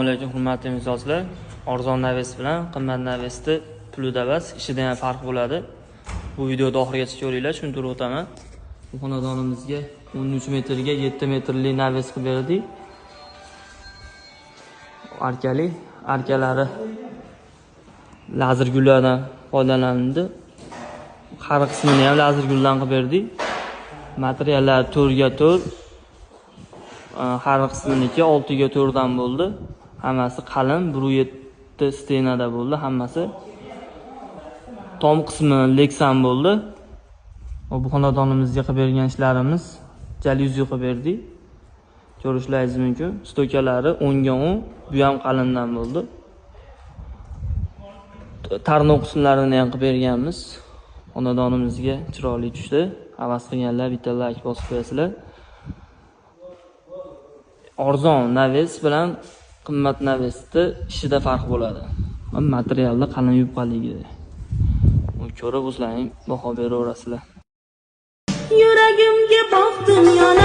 Assalomu alaykum hurmatli mijozlar. Arzon naves bilan qimmat navesni pulida emas, ishida ham farq bo'ladi. Bu videoda oxirigacha ko'ringlar, tushuntirib o'taman. Bu xonadonimizga 13 metrga 7 metrli naves qilib berdik. Arkalari lazer gullardan foydalanildi. Har qismini ham lazer guldan qilib berdik. Materiallar 4 ga 4. Har qisminiki 6 ga 4 dan bo'ldi. Hammasi qalin 1.7 stenada bo'ldi. Hammasi tom qismi Lexan bo'ldi. Bu xonadonimizga qilib bergan ishlarimiz jalyuzi qilib berdik. Ko'rishlaringiz mumkin. Stokalari 10 ga 10, bu ham qalindan bo'ldi. Tarnoq qismlarini ham qilib berganmiz. Xonadonimizga chiroyli tushdi. Havas qilganlar bitta like bosib qo'yasizlar. Arzon naves bilan qimmat navesni ishida farq bo'ladi. Materialda qalin yupqaligida. Uni ko'rib o'zlaring baho beraverasizlar. Yuragimga boq dunyoni